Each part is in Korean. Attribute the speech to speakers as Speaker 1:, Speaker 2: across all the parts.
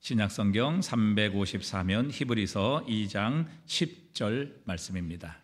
Speaker 1: 신약성경 354면 히브리서 2장 10절 말씀입니다.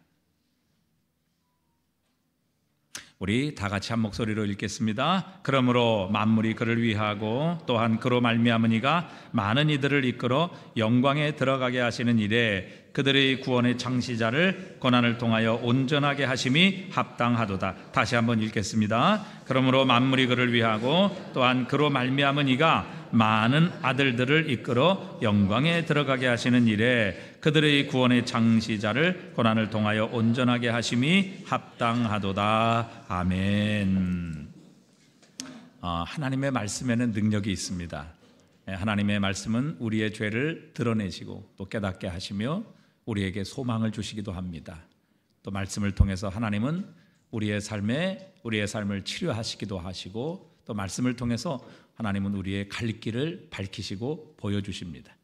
Speaker 1: 우리 다 같이 한 목소리로 읽겠습니다. 그러므로 만물이 그를 위하고 또한 그로 말미암은 이가 많은 이들을 이끌어 영광에 들어가게 하시는 일에 그들의 구원의 창시자를 고난을 통하여 온전하게 하심이 합당하도다. 다시 한번 읽겠습니다. 그러므로 만물이 그를 위하고 또한 그로 말미암은 이가 많은 아들들을 이끌어 영광에 들어가게 하시는 일에 그들의 구원의 창시자를 고난을 통하여 온전하게 하심이 합당하도다. 아멘. 하나님의 말씀에는 능력이 있습니다. 하나님의 말씀은 우리의 죄를 드러내시고 또 깨닫게 하시며 우리에게 소망을 주시기도 합니다. 또 말씀을 통해서 하나님은 우리의 삶을 치료하시기도 하시고 또 말씀을 통해서 하나님은 우리의 갈 길을 밝히시고 보여주십니다.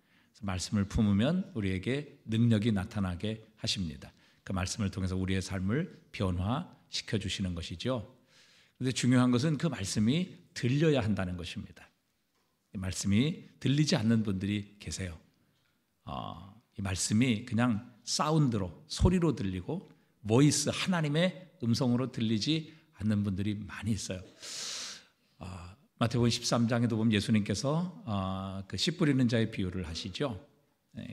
Speaker 1: 말씀을 품으면 우리에게 능력이 나타나게 하십니다. 그 말씀을 통해서 우리의 삶을 변화시켜 주시는 것이죠. 그런데 중요한 것은 그 말씀이 들려야 한다는 것입니다. 이 말씀이 들리지 않는 분들이 계세요. 이 말씀이 그냥 사운드로, 소리로 들리고 보이스, 하나님의 음성으로 들리지 않는 분들이 많이 있어요. 마태복음 13장에도 보면 예수님께서 그 씨 뿌리는 자의 비유를 하시죠.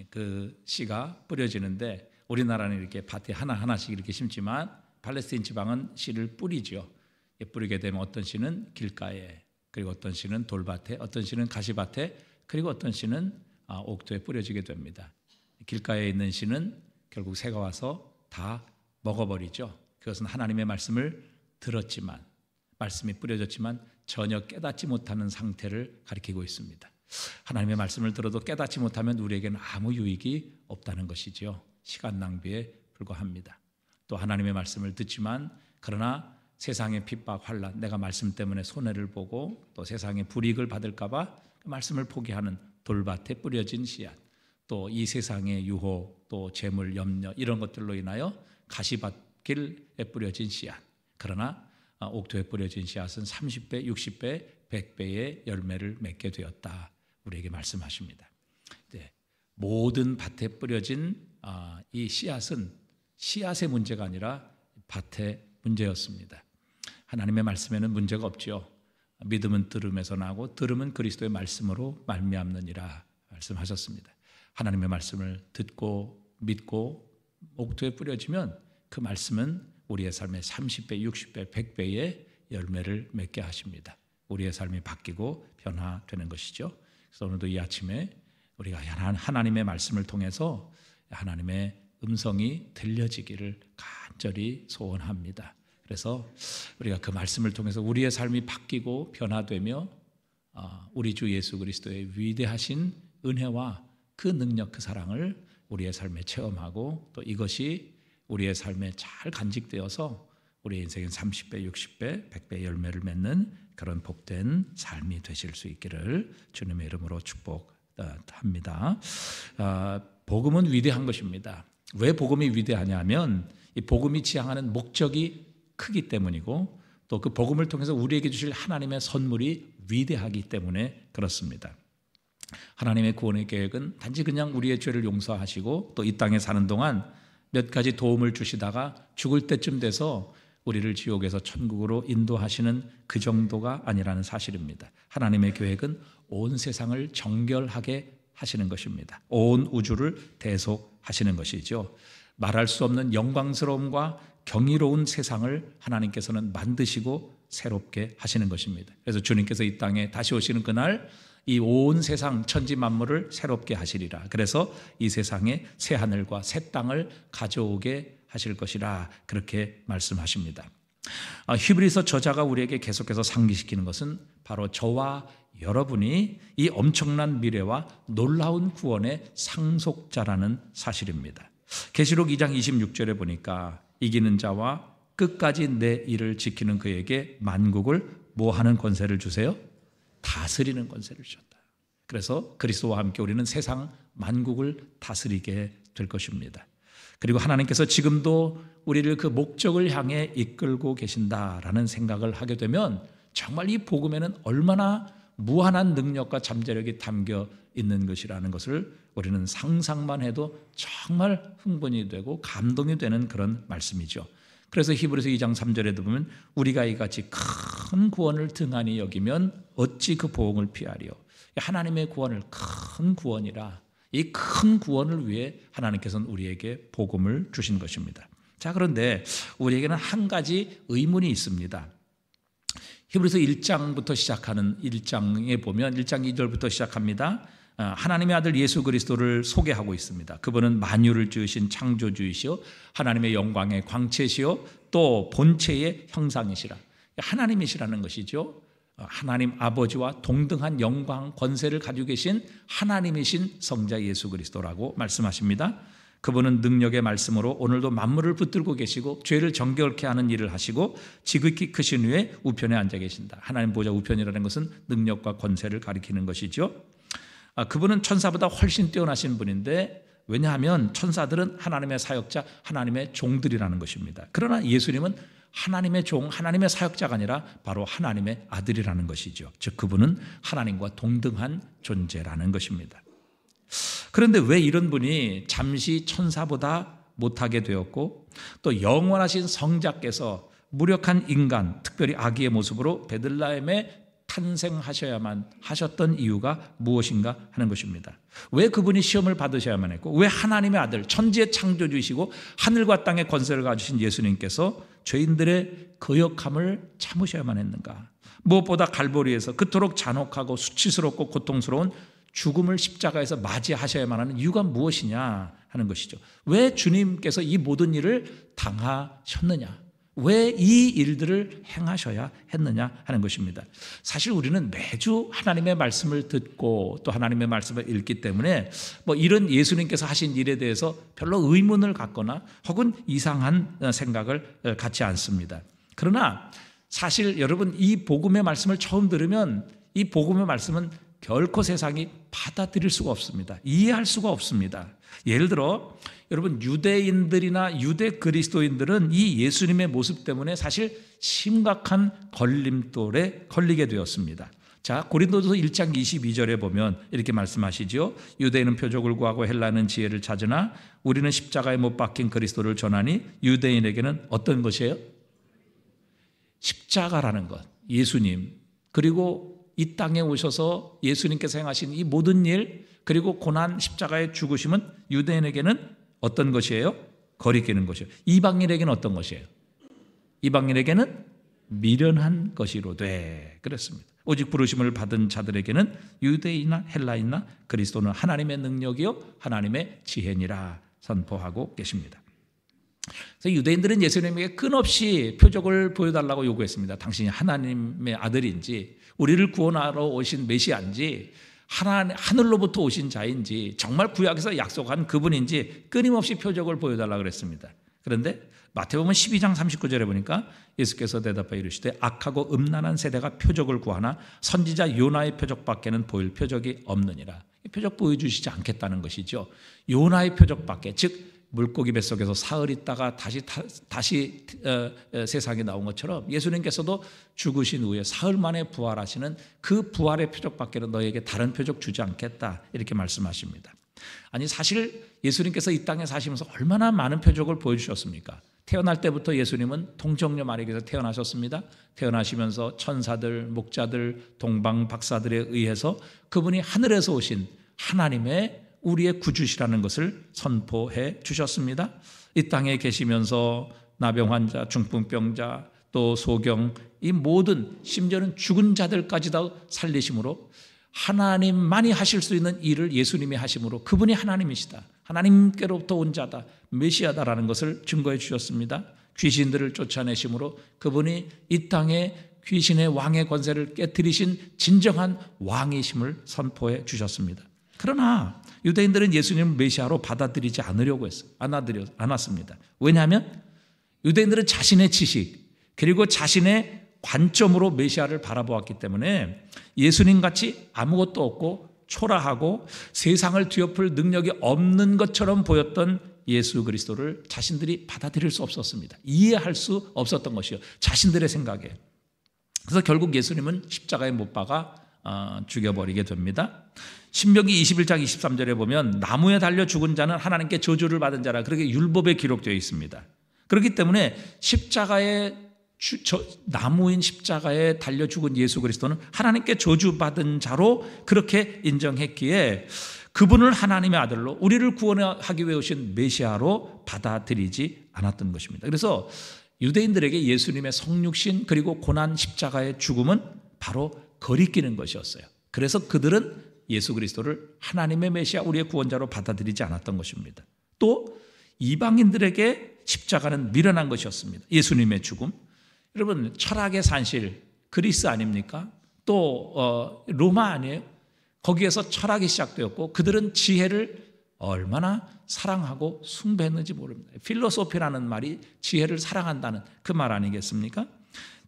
Speaker 1: 그 씨가 뿌려지는데 우리나라는 이렇게 밭에 하나하나씩 이렇게 심지만 팔레스타인 지방은 씨를 뿌리죠. 뿌리게 되면 어떤 씨는 길가에, 그리고 어떤 씨는 돌밭에, 어떤 씨는 가시밭에, 그리고 어떤 씨는 옥토에 뿌려지게 됩니다. 길가에 있는 씨는 결국 새가 와서 다 먹어버리죠. 그것은 하나님의 말씀을 들었지만, 말씀이 뿌려졌지만 전혀 깨닫지 못하는 상태를 가리키고 있습니다. 하나님의 말씀을 들어도 깨닫지 못하면 우리에게는 아무 유익이 없다는 것이죠. 시간 낭비에 불과합니다. 또 하나님의 말씀을 듣지만 그러나 세상의 핍박, 환난, 내가 말씀 때문에 손해를 보고 또 세상의 불이익을 받을까 봐 그 말씀을 포기하는 돌밭에 뿌려진 씨앗, 또 이 세상의 유혹, 또 재물, 염려 이런 것들로 인하여 가시밭길에 뿌려진 씨앗, 그러나 옥토에 뿌려진 씨앗은 30배, 60배, 100배의 열매를 맺게 되었다. 우리에게 말씀하십니다. 모든 밭에 뿌려진 이 씨앗은 씨앗의 문제가 아니라 밭의 문제였습니다. 하나님의 말씀에는 문제가 없죠. 믿음은 들음에서 나고 들음은 그리스도의 말씀으로 말미암느니라 말씀하셨습니다. 하나님의 말씀을 듣고 믿고 옥토에 뿌려지면 그 말씀은 우리의 삶에 30배, 60배, 100배의 열매를 맺게 하십니다. 우리의 삶이 바뀌고 변화되는 것이죠. 그래서 오늘도 이 아침에 우리가 하나님의 말씀을 통해서 하나님의 음성이 들려지기를 간절히 소원합니다. 그래서 우리가 그 말씀을 통해서 우리의 삶이 바뀌고 변화되며 우리 주 예수 그리스도의 위대하신 은혜와 그 능력, 그 사랑을 우리의 삶에 체험하고 또 이것이 우리의 삶에 잘 간직되어서 우리의 인생은 30배, 60배, 100배 열매를 맺는 그런 복된 삶이 되실 수 있기를 주님의 이름으로 축복합니다. 복음은 위대한 것입니다. 왜 복음이 위대하냐면 이 복음이 지향하는 목적이 크기 때문이고 또 그 복음을 통해서 우리에게 주실 하나님의 선물이 위대하기 때문에 그렇습니다. 하나님의 구원의 계획은 단지 그냥 우리의 죄를 용서하시고 또 이 땅에 사는 동안 몇 가지 도움을 주시다가 죽을 때쯤 돼서 우리를 지옥에서 천국으로 인도하시는 그 정도가 아니라는 사실입니다. 하나님의 계획은 온 세상을 정결하게 하시는 것입니다. 온 우주를 대속하시는 것이죠. 말할 수 없는 영광스러움과 경이로운 세상을 하나님께서는 만드시고 새롭게 하시는 것입니다. 그래서 주님께서 이 땅에 다시 오시는 그날 이 온 세상 천지 만물을 새롭게 하시리라. 그래서 이 세상에 새 하늘과 새 땅을 가져오게 하실 것이라 그렇게 말씀하십니다. 히브리서 저자가 우리에게 계속해서 상기시키는 것은 바로 저와 여러분이 이 엄청난 미래와 놀라운 구원의 상속자라는 사실입니다. 계시록 2장 26절에 보니까 이기는 자와 끝까지 내 일을 지키는 그에게 만국을 뭐 하는 권세를 주세요? 다스리는 권세를 주셨다. 그래서 그리스도와 함께 우리는 세상 만국을 다스리게 될 것입니다. 그리고 하나님께서 지금도 우리를 그 목적을 향해 이끌고 계신다라는 생각을 하게 되면 정말 이 복음에는 얼마나 무한한 능력과 잠재력이 담겨 있는 것이라는 것을 우리는 상상만 해도 정말 흥분이 되고 감동이 되는 그런 말씀이죠. 그래서 히브리서 2장 3절에도 보면 우리가 이같이 큰 구원을 등한히 여기면 어찌 그 보응을 피하리요. 하나님의 구원을 큰 구원이라 이 큰 구원을 위해 하나님께서는 우리에게 복음을 주신 것입니다. 자, 그런데 우리에게는 한 가지 의문이 있습니다. 히브리서 1장부터 시작하는 1장에 보면 1장 2절부터 시작합니다. 하나님의 아들 예수 그리스도를 소개하고 있습니다. 그분은 만유를 지으신 창조주이시오 하나님의 영광의 광채시오 또 본체의 형상이시라. 하나님이시라는 것이죠. 하나님 아버지와 동등한 영광 권세를 가지고 계신 하나님이신 성자 예수 그리스도라고 말씀하십니다. 그분은 능력의 말씀으로 오늘도 만물을 붙들고 계시고 죄를 정결케 하는 일을 하시고 지극히 크신 후에 우편에 앉아 계신다. 하나님 보좌 우편이라는 것은 능력과 권세를 가리키는 것이죠. 그분은 천사보다 훨씬 뛰어나신 분인데 왜냐하면 천사들은 하나님의 사역자, 하나님의 종들이라는 것입니다. 그러나 예수님은 하나님의 종, 하나님의 사역자가 아니라 바로 하나님의 아들이라는 것이죠. 즉 그분은 하나님과 동등한 존재라는 것입니다. 그런데 왜 이런 분이 잠시 천사보다 못하게 되었고 또 영원하신 성자께서 무력한 인간, 특별히 아기의 모습으로 베들레헴에 탄생하셔야만 하셨던 이유가 무엇인가 하는 것입니다. 왜 그분이 시험을 받으셔야만 했고 왜 하나님의 아들, 천지의 창조주이시고 하늘과 땅의 권세를 가지신 예수님께서 죄인들의 거역함을 참으셔야만 했는가? 무엇보다 갈보리에서 그토록 잔혹하고 수치스럽고 고통스러운 죽음을 십자가에서 맞이하셔야만 하는 이유가 무엇이냐 하는 것이죠. 왜 주님께서 이 모든 일을 당하셨느냐? 왜 이 일들을 행하셔야 했느냐 하는 것입니다. 사실 우리는 매주 하나님의 말씀을 듣고 또 하나님의 말씀을 읽기 때문에 뭐 이런 예수님께서 하신 일에 대해서 별로 의문을 갖거나 혹은 이상한 생각을 갖지 않습니다. 그러나 사실 여러분 이 복음의 말씀을 처음 들으면 이 복음의 말씀은 결코 세상이 받아들일 수가 없습니다. 이해할 수가 없습니다. 예를 들어 여러분 유대인들이나 유대 그리스도인들은 이 예수님의 모습 때문에 사실 심각한 걸림돌에 걸리게 되었습니다. 자, 고린도전서 1장 22절에 보면 이렇게 말씀하시죠. 유대인은 표적을 구하고 헬라는 지혜를 찾으나 우리는 십자가에 못 박힌 그리스도를 전하니 유대인에게는 어떤 것이에요? 십자가라는 것, 예수님, 그리고 이 땅에 오셔서 예수님께서 행하신 이 모든 일, 그리고 고난 십자가의 죽으심은 유대인에게는 어떤 것이에요? 거리끼는 것이에요. 이방인에게는 어떤 것이에요? 이방인에게는 미련한 것이로되 그랬습니다. 오직 부르심을 받은 자들에게는 유대인이나 헬라인이나 그리스도는 하나님의 능력이요 하나님의 지혜니라 선포하고 계십니다. 그래서 유대인들은 예수님에게 끊없이 표적을 보여달라고 요구했습니다. 당신이 하나님의 아들인지 우리를 구원하러 오신 메시아인지 하늘로부터 오신 자인지 정말 구약에서 약속한 그분인지 끊임없이 표적을 보여달라고 그랬습니다. 그런데 마태복음 12장 39절에 보니까 예수께서 대답하여 이르시되 악하고 음란한 세대가 표적을 구하나 선지자 요나의 표적밖에는 보일 표적이 없느니라. 표적 보여주시지 않겠다는 것이죠. 요나의 표적밖에, 즉 물고기 뱃속에서 사흘 있다가 다시 세상에 나온 것처럼 예수님께서도 죽으신 후에 사흘 만에 부활하시는 그 부활의 표적밖에는 너에게 다른 표적 주지 않겠다 이렇게 말씀하십니다. 아니 사실 예수님께서 이 땅에 사시면서 얼마나 많은 표적을 보여주셨습니까? 태어날 때부터 예수님은 동정녀 마리아에게서 태어나셨습니다. 태어나시면서 천사들, 목자들, 동방 박사들에 의해서 그분이 하늘에서 오신 하나님의 우리의 구주시라는 것을 선포해 주셨습니다. 이 땅에 계시면서 나병 환자, 중풍병자, 또 소경, 이 모든 심지어는 죽은 자들까지도 살리심으로 하나님만이 하실 수 있는 일을 예수님이 하심으로 그분이 하나님이시다, 하나님께로부터 온 자다, 메시아다라는 것을 증거해 주셨습니다. 귀신들을 쫓아내심으로 그분이 이 땅에 귀신의 왕의 권세를 깨뜨리신 진정한 왕이심을 선포해 주셨습니다. 그러나 유대인들은 예수님을 메시아로 받아들이지 않으려고 했어요. 않았습니다. 왜냐하면 유대인들은 자신의 지식 그리고 자신의 관점으로 메시아를 바라보았기 때문에 예수님같이 아무것도 없고 초라하고 세상을 뒤엎을 능력이 없는 것처럼 보였던 예수 그리스도를 자신들이 받아들일 수 없었습니다. 이해할 수 없었던 것이요, 자신들의 생각에. 그래서 결국 예수님은 십자가에 못 박아 죽여버리게 됩니다. 신명기 21장 23절에 보면 나무에 달려 죽은 자는 하나님께 저주를 받은 자라 그렇게 율법에 기록되어 있습니다. 그렇기 때문에 나무인 십자가에 달려 죽은 예수 그리스도는 하나님께 저주받은 자로 그렇게 인정했기에 그분을 하나님의 아들로 우리를 구원하기 위해 오신 메시아로 받아들이지 않았던 것입니다. 그래서 유대인들에게 예수님의 성육신 그리고 고난 십자가의 죽음은 바로 거리끼는 것이었어요. 그래서 그들은 예수 그리스도를 하나님의 메시아 우리의 구원자로 받아들이지 않았던 것입니다. 또 이방인들에게 십자가는 미련한 것이었습니다. 예수님의 죽음. 여러분 철학의 산실 그리스 아닙니까? 또 로마 아니에요? 거기에서 철학이 시작되었고 그들은 지혜를 얼마나 사랑하고 숭배했는지 모릅니다. 필로소피라는 말이 지혜를 사랑한다는 그 말 아니겠습니까?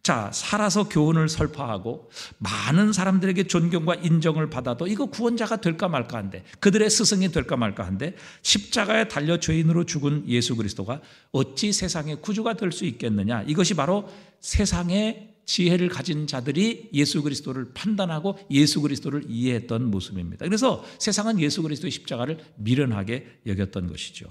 Speaker 1: 자, 살아서 교훈을 설파하고 많은 사람들에게 존경과 인정을 받아도 이거 구원자가 될까 말까 한데 그들의 스승이 될까 말까 한데 십자가에 달려 죄인으로 죽은 예수 그리스도가 어찌 세상의 구주가 될 수 있겠느냐. 이것이 바로 세상의 지혜를 가진 자들이 예수 그리스도를 판단하고 예수 그리스도를 이해했던 모습입니다. 그래서 세상은 예수 그리스도의 십자가를 미련하게 여겼던 것이죠.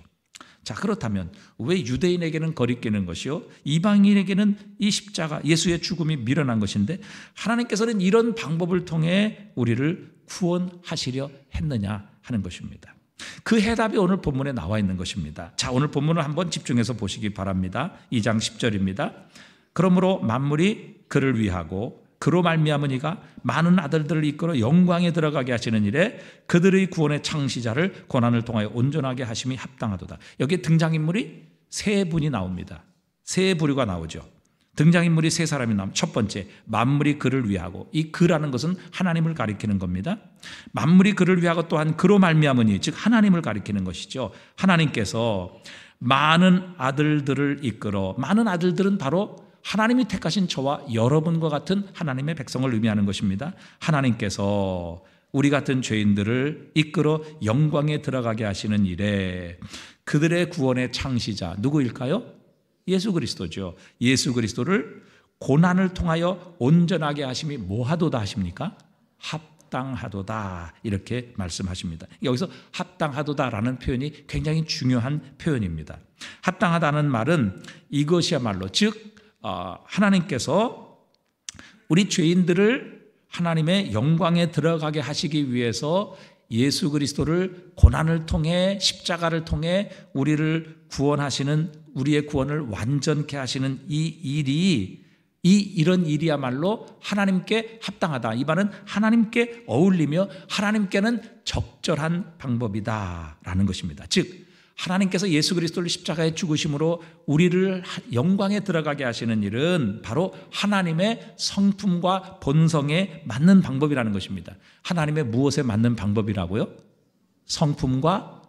Speaker 1: 자, 그렇다면 왜 유대인에게는 거리끼는 것이요 이방인에게는 이 십자가 예수의 죽음이 미련한 것인데 하나님께서는 이런 방법을 통해 우리를 구원하시려 했느냐 하는 것입니다. 그 해답이 오늘 본문에 나와 있는 것입니다. 자, 오늘 본문을 한번 집중해서 보시기 바랍니다. 2장 10절입니다. 그러므로 만물이 그를 위하고 그로 말미암은 이가 많은 아들들을 이끌어 영광에 들어가게 하시는 일에 그들의 구원의 창시자를 고난을 통하여 온전하게 하심이 합당하도다. 여기 등장인물이 세 분이 나옵니다. 세 부류가 나오죠. 등장인물이 세 사람이 나옵니다. 첫 번째, 만물이 그를 위하고, 이 그라는 것은 하나님을 가리키는 겁니다. 만물이 그를 위하고 또한 그로 말미암으니, 즉 하나님을 가리키는 것이죠. 하나님께서 많은 아들들을 이끌어, 많은 아들들은 바로 하나님이 택하신 저와 여러분과 같은 하나님의 백성을 의미하는 것입니다. 하나님께서 우리 같은 죄인들을 이끌어 영광에 들어가게 하시는 일에 그들의 구원의 창시자 누구일까요? 예수 그리스도죠. 예수 그리스도를 고난을 통하여 온전하게 하심이 뭐하도다 하십니까? 합당하도다 이렇게 말씀하십니다. 여기서 합당하도다라는 표현이 굉장히 중요한 표현입니다. 합당하다는 말은 이것이야말로 즉 하나님께서 우리 죄인들을 하나님의 영광에 들어가게 하시기 위해서 예수 그리스도를 고난을 통해 십자가를 통해 우리를 구원하시는 우리의 구원을 완전케 하시는 이 일이 이런 일이야말로 하나님께 합당하다. 이 말은 하나님께 어울리며 하나님께는 적절한 방법이다라는 것입니다. 즉 하나님께서 예수 그리스도를 십자가에 죽으심으로 우리를 영광에 들어가게 하시는 일은 바로 하나님의 성품과 본성에 맞는 방법이라는 것입니다. 하나님의 무엇에 맞는 방법이라고요? 성품과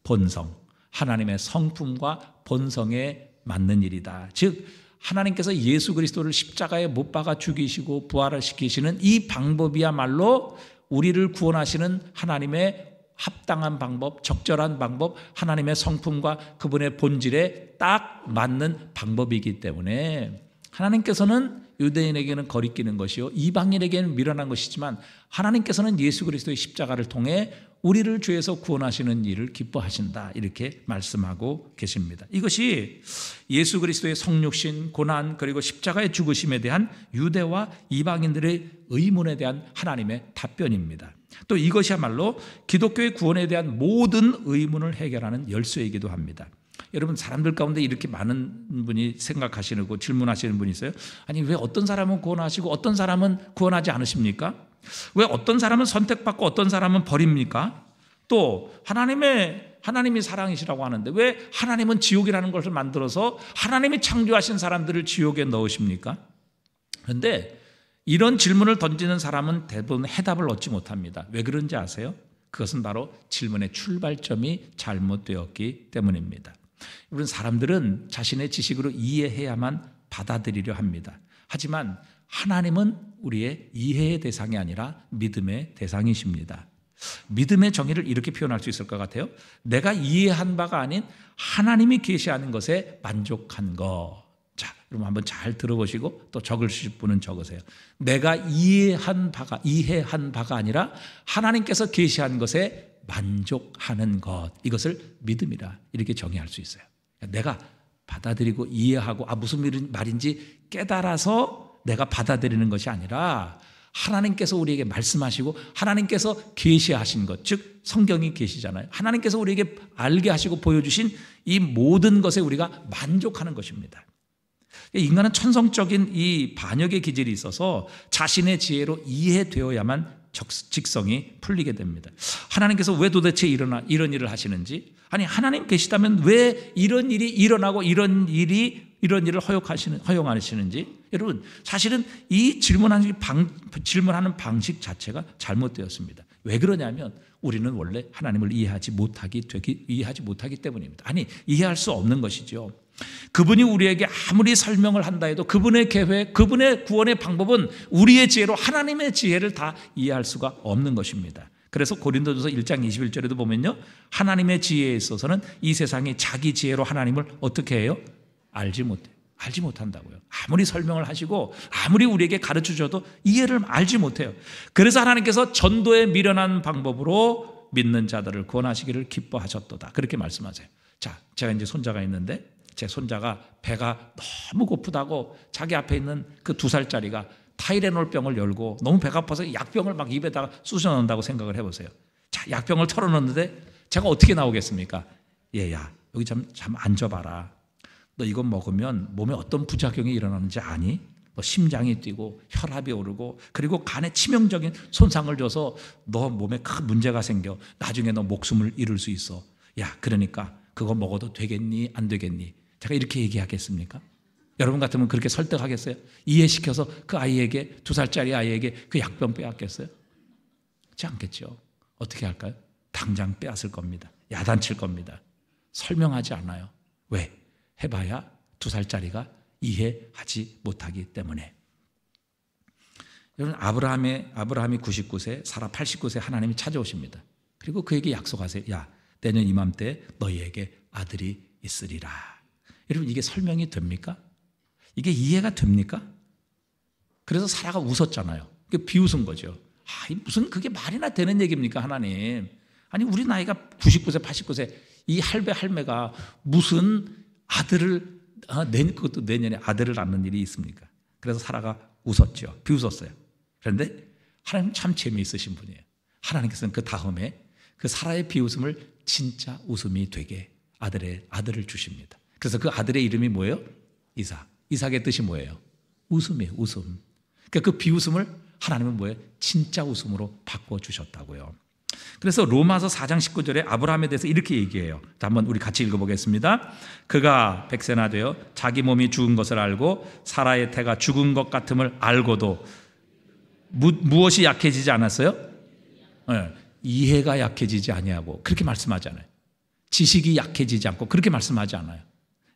Speaker 1: 본성. 하나님의 성품과 본성에 맞는 일이다. 즉 하나님께서 예수 그리스도를 십자가에 못 박아 죽이시고 부활을 시키시는 이 방법이야말로 우리를 구원하시는 하나님의 합당한 방법, 적절한 방법, 하나님의 성품과 그분의 본질에 딱 맞는 방법이기 때문에 하나님께서는 유대인에게는 거리끼는 것이요 이방인에게는 미련한 것이지만 하나님께서는 예수 그리스도의 십자가를 통해 우리를 죄에서 구원하시는 일을 기뻐하신다 이렇게 말씀하고 계십니다. 이것이 예수 그리스도의 성육신, 고난 그리고 십자가의 죽으심에 대한 유대와 이방인들의 의문에 대한 하나님의 답변입니다. 또 이것이야말로 기독교의 구원에 대한 모든 의문을 해결하는 열쇠이기도 합니다. 여러분 사람들 가운데 이렇게 많은 분이 생각하시는 거 질문하시는 분이 있어요. 아니 왜 어떤 사람은 구원하시고 어떤 사람은 구원하지 않으십니까? 왜 어떤 사람은 선택받고 어떤 사람은 버립니까? 또 하나님이 사랑이시라고 하는데 왜 하나님은 지옥이라는 것을 만들어서 하나님이 창조하신 사람들을 지옥에 넣으십니까? 그런데 이런 질문을 던지는 사람은 대부분 해답을 얻지 못합니다. 왜 그런지 아세요? 그것은 바로 질문의 출발점이 잘못되었기 때문입니다. 여러분 사람들은 자신의 지식으로 이해해야만 받아들이려 합니다. 하지만 하나님은 우리의 이해의 대상이 아니라 믿음의 대상이십니다. 믿음의 정의를 이렇게 표현할 수 있을 것 같아요. 내가 이해한 바가 아닌 하나님이 계시하는 것에 만족한 것. 자, 여러분 한번 잘 들어보시고 또 적으실 분은 적으세요. 내가 이해한 바가 아니라 하나님께서 계시한 것에 만족하는 것, 이것을 믿음이라 이렇게 정의할 수 있어요. 내가 받아들이고 이해하고 무슨 말인지 깨달아서 내가 받아들이는 것이 아니라 하나님께서 우리에게 말씀하시고 하나님께서 계시하신 것, 즉 성경이 계시잖아요. 하나님께서 우리에게 알게 하시고 보여주신 이 모든 것에 우리가 만족하는 것입니다. 인간은 천성적인 이 반역의 기질이 있어서 자신의 지혜로 이해되어야만 직성이 풀리게 됩니다. 하나님께서 왜 도대체 이런 일을 하시는지, 아니 하나님 계시다면 왜 이런 일이 일어나고 이런 일을 허용하시는지, 여러분 사실은 이 질문하는 방식 자체가 잘못되었습니다. 왜 그러냐면 우리는 원래 하나님을 이해하지 못하기 때문입니다. 아니 이해할 수 없는 것이죠. 그분이 우리에게 아무리 설명을 한다 해도 그분의 계획, 그분의 구원의 방법은 우리의 지혜로 하나님의 지혜를 다 이해할 수가 없는 것입니다. 그래서 고린도전서 1장 21절에도 보면요, 하나님의 지혜에 있어서는 이 세상이 자기 지혜로 하나님을 어떻게 해요? 알지 못한다고요. 아무리 설명을 하시고 아무리 우리에게 가르쳐 줘도 이해를 알지 못해요. 그래서 하나님께서 전도에 미련한 방법으로 믿는 자들을 구원하시기를 기뻐하셨도다, 그렇게 말씀하세요. 자, 제가 이제 손자가 있는데 제 손자가 배가 너무 고프다고 자기 앞에 있는 그 2살짜리가 타이레놀병을 열고 너무 배가 아파서 약병을 막 입에다가 쑤셔 넣는다고 생각을 해보세요. 자, 약병을 털어넣는데 제가 어떻게 나오겠습니까? 얘야, 여기 좀 앉아봐라. 너 이거 먹으면 몸에 어떤 부작용이 일어나는지 아니? 너 심장이 뛰고 혈압이 오르고 그리고 간에 치명적인 손상을 줘서 너 몸에 큰 문제가 생겨. 나중에 너 목숨을 잃을 수 있어. 야, 그러니까 그거 먹어도 되겠니? 안 되겠니? 제가 이렇게 얘기하겠습니까? 여러분 같으면 그렇게 설득하겠어요? 이해시켜서 그 아이에게, 2살짜리 아이에게 그 약병 빼앗겠어요? 그렇지 않겠죠. 어떻게 할까요? 당장 빼앗을 겁니다. 야단칠 겁니다. 설명하지 않아요. 왜? 해봐야 2살짜리가 이해하지 못하기 때문에. 여러분, 아브라함이 99세, 사라 89세 하나님이 찾아오십니다. 그리고 그에게 약속하세요. 야, 내년 이맘때 너희에게 아들이 있으리라. 여러분, 이게 설명이 됩니까? 이게 이해가 됩니까? 그래서 사라가 웃었잖아요. 그게 비웃은 거죠. 무슨 그게 말이나 되는 얘기입니까, 하나님? 아니, 우리 나이가 99세, 89세 이 할배가 무슨 아들을 그것도 내년에 아들을 낳는 일이 있습니까? 그래서 사라가 웃었죠. 비웃었어요. 그런데 하나님 참 재미있으신 분이에요. 하나님께서는 그 다음에 그 사라의 비웃음을 진짜 웃음이 되게 아들을 주십니다. 그래서 그 아들의 이름이 뭐예요? 이삭의 뜻이 뭐예요? 웃음이에요. 웃음. 그러니까 그 비웃음을 하나님은 뭐예요? 진짜 웃음으로 바꿔주셨다고요. 그래서 로마서 4장 19절에 아브라함에 대해서 이렇게 얘기해요. 한번 우리 같이 읽어보겠습니다. 그가 100세나 되어 자기 몸이 죽은 것을 알고 사라의 태가 죽은 것 같음을 알고도 무엇이 약해지지 않았어요? 네. 이해가 약해지지 아니하고 그렇게 말씀하지 않아요. 지식이 약해지지 않고 그렇게 말씀하지 않아요.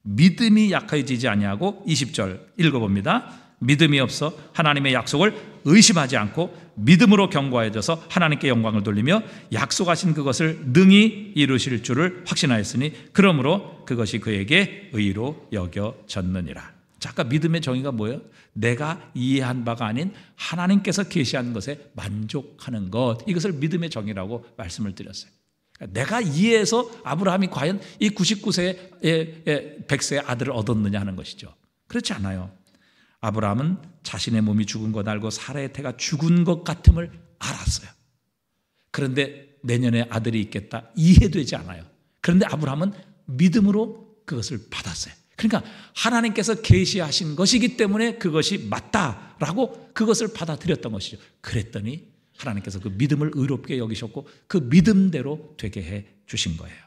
Speaker 1: 믿음이 약해지지 아니하고 20절 읽어봅니다. 믿음이 없어 하나님의 약속을 의심하지 않고 믿음으로 견고해져서 하나님께 영광을 돌리며 약속하신 그것을 능히 이루실 줄을 확신하였으니 그러므로 그것이 그에게 의로 여겨졌느니라. 자, 아까 믿음의 정의가 뭐예요? 내가 이해한 바가 아닌 하나님께서 계시한 것에 만족하는 것, 이것을 믿음의 정의라고 말씀을 드렸어요. 내가 이해해서 아브라함이 과연 이 99세의 100세의 아들을 얻었느냐 하는 것이죠. 그렇지 않아요. 아브라함은 자신의 몸이 죽은 것 알고 사라의 태가 죽은 것 같음을 알았어요. 그런데 내년에 아들이 있겠다 이해되지 않아요. 그런데 아브라함은 믿음으로 그것을 받았어요. 그러니까 하나님께서 계시하신 것이기 때문에 그것이 맞다라고 그것을 받아들였던 것이죠. 그랬더니 하나님께서 그 믿음을 의롭게 여기셨고 그 믿음대로 되게 해 주신 거예요.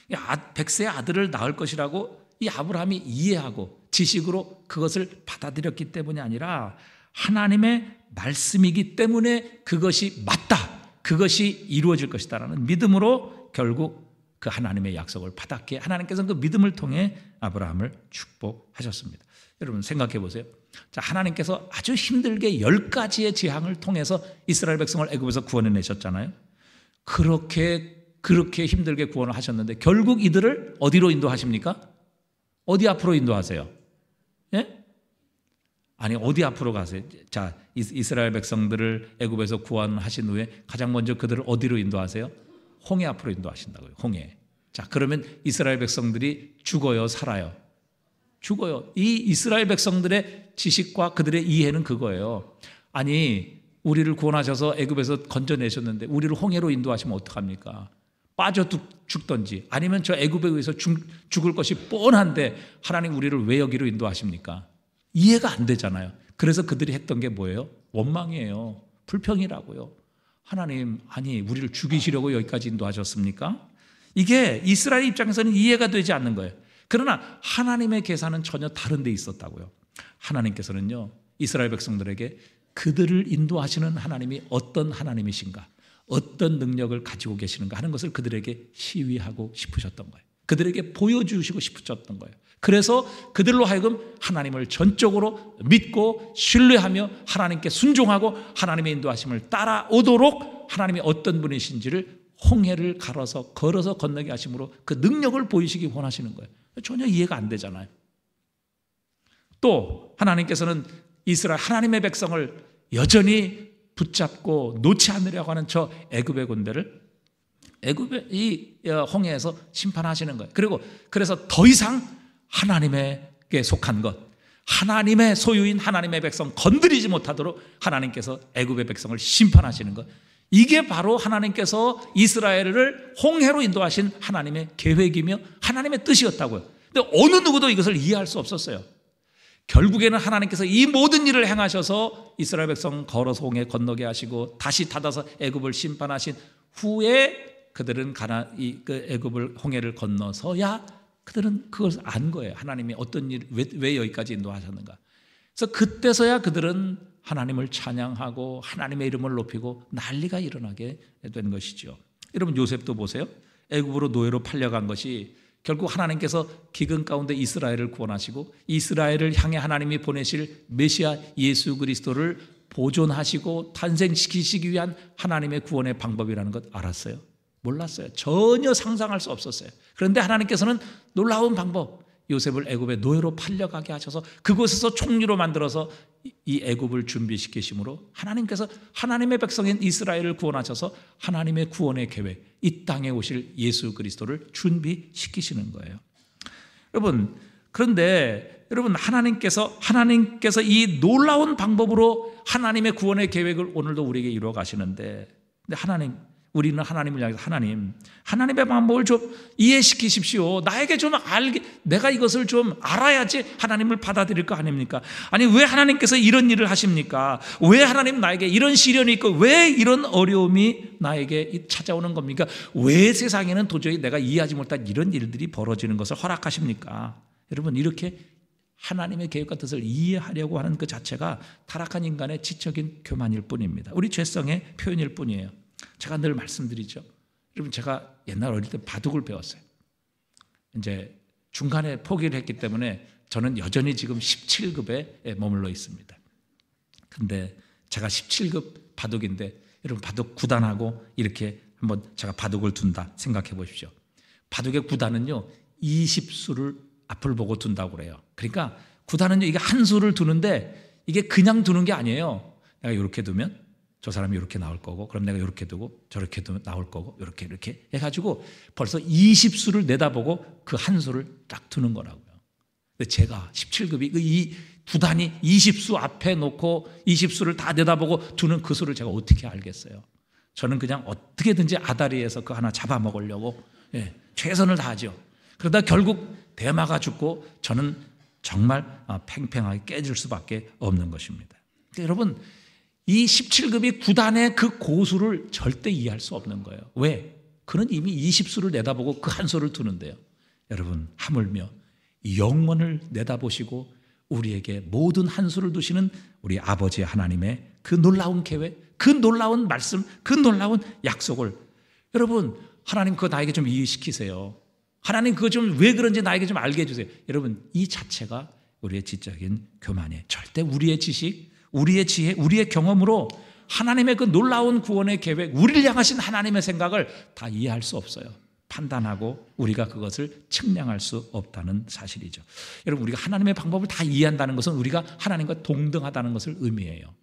Speaker 1: 100세의 아들을 낳을 것이라고 이 아브라함이 이해하고 지식으로 그것을 받아들였기 때문이 아니라 하나님의 말씀이기 때문에 그것이 맞다, 그것이 이루어질 것이다라는 믿음으로 결국 그 하나님의 약속을 받았기에 하나님께서는 그 믿음을 통해 아브라함을 축복하셨습니다. 여러분 생각해 보세요. 자, 하나님께서 아주 힘들게 10가지의 재앙을 통해서 이스라엘 백성을 애굽에서 구원해내셨잖아요. 그렇게 힘들게 구원을 하셨는데 결국 이들을 어디로 인도하십니까? 어디 앞으로 인도하세요? 예? 아니 어디 앞으로 가세요? 자, 이스라엘 백성들을 애굽에서 구원하신 후에 가장 먼저 그들을 어디로 인도하세요? 홍해 앞으로 인도하신다고요. 홍해. 자, 그러면 이스라엘 백성들이 죽어요, 살아요? 죽어요. 이 이스라엘 백성들의 지식과 그들의 이해는 그거예요. 아니 우리를 구원하셔서 애굽에서 건져내셨는데 우리를 홍해로 인도하시면 어떡합니까? 빠져 죽던지 아니면 저 애굽에 의해서 죽을 것이 뻔한데 하나님 우리를 왜 여기로 인도하십니까? 이해가 안 되잖아요. 그래서 그들이 했던 게 뭐예요? 원망이에요. 불평이라고요. 하나님, 아니 우리를 죽이시려고 여기까지 인도하셨습니까? 이게 이스라엘 입장에서는 이해가 되지 않는 거예요. 그러나 하나님의 계산은 전혀 다른 데 있었다고요. 하나님께서는요, 이스라엘 백성들에게 그들을 인도하시는 하나님이 어떤 하나님이신가, 어떤 능력을 가지고 계시는가 하는 것을 그들에게 시위하고 싶으셨던 거예요. 그들에게 보여주시고 싶으셨던 거예요. 그래서 그들로 하여금 하나님을 전적으로 믿고 신뢰하며 하나님께 순종하고 하나님의 인도하심을 따라오도록 하나님이 어떤 분이신지를 홍해를 걸어서 건너게 하심으로 그 능력을 보이시기 원하시는 거예요. 전혀 이해가 안 되잖아요. 또 하나님께서는 이스라엘 하나님의 백성을 여전히 붙잡고 놓지 않으려고 하는 저 애굽의 군대를 애굽의 이 홍해에서 심판하시는 거예요. 그래서 더 이상 하나님에게 속한 것, 하나님의 소유인 하나님의 백성 건드리지 못하도록 하나님께서 애굽의 백성을 심판하시는 것, 이게 바로 하나님께서 이스라엘을 홍해로 인도하신 하나님의 계획이며 하나님의 뜻이었다고요. 근데 어느 누구도 이것을 이해할 수 없었어요. 결국에는 하나님께서 이 모든 일을 행하셔서 이스라엘 백성 걸어서 홍해 건너게 하시고 다시 닫아서 애굽을 심판하신 후에 그들은 애굽을 홍해를 건너서야 그들은 그것을 안 거예요. 하나님이 어떤 일, 왜 여기까지 인도하셨는가. 그래서 그때서야 그들은 하나님을 찬양하고 하나님의 이름을 높이고 난리가 일어나게 된 것이죠. 여러분 요셉도 보세요. 애굽으로 노예로 팔려간 것이 결국 하나님께서 기근 가운데 이스라엘을 구원하시고 이스라엘을 향해 하나님이 보내실 메시아 예수 그리스도를 보존하시고 탄생시키시기 위한 하나님의 구원의 방법이라는 것 알았어요? 몰랐어요. 전혀 상상할 수 없었어요. 그런데 하나님께서는 놀라운 방법, 요셉을 애굽의 노예로 팔려가게 하셔서 그곳에서 총리로 만들어서 이 애굽을 준비시키심으로 하나님께서 하나님의 백성인 이스라엘을 구원하셔서 하나님의 구원의 계획, 이 땅에 오실 예수 그리스도를 준비시키시는 거예요. 여러분, 그런데 여러분 하나님께서 이 놀라운 방법으로 하나님의 구원의 계획을 오늘도 우리에게 이루어 가시는데, 근데 우리는 하나님을 향해서 하나님의 방법을 좀 이해시키십시오. 나에게 좀 내가 이것을 좀 알아야지 하나님을 받아들일 거 아닙니까? 아니 왜 하나님께서 이런 일을 하십니까? 왜 하나님 나에게 이런 시련이 있고 왜 이런 어려움이 나에게 찾아오는 겁니까? 왜 세상에는 도저히 내가 이해하지 못한 이런 일들이 벌어지는 것을 허락하십니까? 여러분, 이렇게 하나님의 계획과 뜻을 이해하려고 하는 그 자체가 타락한 인간의 지적인 교만일 뿐입니다. 우리 죄성의 표현일 뿐이에요. 제가 늘 말씀드리죠. 여러분, 제가 옛날 어릴 때 바둑을 배웠어요. 이제 중간에 포기를 했기 때문에 저는 여전히 지금 17급에 머물러 있습니다. 근데 제가 17급 바둑인데 여러분, 바둑 9단하고 이렇게 한번 제가 바둑을 둔다 생각해 보십시오. 바둑의 9단은요 20수를 앞을 보고 둔다고 그래요. 그러니까 9단은요 이게 한 수를 두는데 이게 그냥 두는 게 아니에요. 내가 이렇게 두면 저 사람이 이렇게 나올 거고, 그럼 내가 이렇게 두고 저렇게 두면 나올 거고, 이렇게 해가지고 벌써 20수를 내다보고 그 한 수를 딱 두는 거라고요. 근데 제가 17급이 이 9단이 20수 앞에 놓고 20수를 다 내다보고 두는 그 수를 제가 어떻게 알겠어요? 저는 그냥 어떻게든지 아다리에서 그 하나 잡아먹으려고 최선을 다하죠. 그러다 결국 대마가 죽고 저는 정말 팽팽하게 깨질 수밖에 없는 것입니다. 그러니까 여러분, 이 17급이 9단의 그 고수를 절대 이해할 수 없는 거예요. 왜? 그는 이미 20수를 내다보고 그 한 수를 두는데요. 여러분, 하물며 영원을 내다보시고 우리에게 모든 한 수를 두시는 우리 아버지 하나님의 그 놀라운 계획, 그 놀라운 말씀, 그 놀라운 약속을 여러분, 하나님 그거 나에게 좀 이해시키세요. 하나님 그거 좀 왜 그런지 나에게 좀 알게 해주세요. 여러분, 이 자체가 우리의 지적인 교만이에요. 절대 우리의 지식, 우리의 지혜, 우리의 경험으로 하나님의 그 놀라운 구원의 계획, 우리를 향하신 하나님의 생각을 다 이해할 수 없어요. 판단하고 우리가 그것을 측량할 수 없다는 사실이죠. 여러분, 우리가 하나님의 방법을 다 이해한다는 것은 우리가 하나님과 동등하다는 것을 의미해요.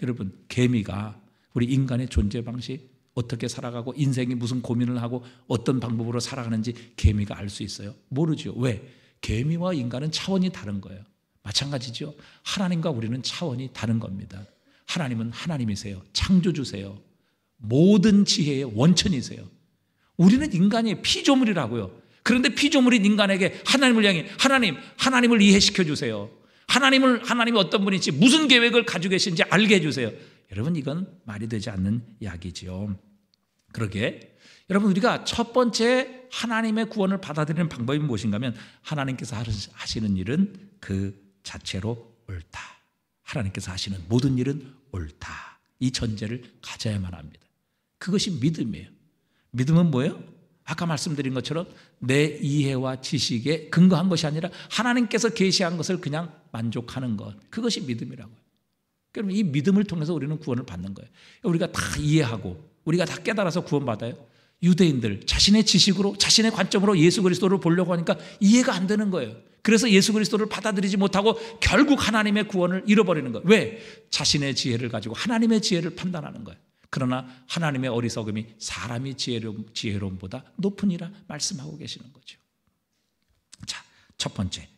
Speaker 1: 여러분, 개미가 우리 인간의 존재 방식, 어떻게 살아가고 인생이 무슨 고민을 하고 어떤 방법으로 살아가는지 개미가 알 수 있어요? 모르죠. 왜? 개미와 인간은 차원이 다른 거예요. 마찬가지죠. 하나님과 우리는 차원이 다른 겁니다. 하나님은 하나님이세요. 창조주세요. 모든 지혜의 원천이세요. 우리는 인간이 피조물이라고요. 그런데 피조물인 인간에게 하나님을 향해 하나님을 이해시켜 주세요. 하나님이 어떤 분인지 무슨 계획을 가지고 계신지 알게 해주세요. 여러분, 이건 말이 되지 않는 이야기지요. 그러게 여러분, 우리가 첫 번째 하나님의 구원을 받아들이는 방법이 무엇인가 하면 하나님께서 하시는 일은 그 자체로 옳다. 하나님께서 하시는 모든 일은 옳다. 이 전제를 가져야만 합니다. 그것이 믿음이에요. 믿음은 뭐예요? 아까 말씀드린 것처럼 내 이해와 지식에 근거한 것이 아니라 하나님께서 계시한 것을 그냥 만족하는 것. 그것이 믿음이라고요. 그럼 이 믿음을 통해서 우리는 구원을 받는 거예요. 우리가 다 이해하고 우리가 다 깨달아서 구원받아요. 유대인들 자신의 지식으로 자신의 관점으로 예수 그리스도를 보려고 하니까 이해가 안 되는 거예요. 그래서 예수 그리스도를 받아들이지 못하고 결국 하나님의 구원을 잃어버리는 거예요. 왜? 자신의 지혜를 가지고 하나님의 지혜를 판단하는 거예요. 그러나 하나님의 어리석음이 사람이 지혜로움보다 높으니라 말씀하고 계시는 거죠. 자, 첫 번째,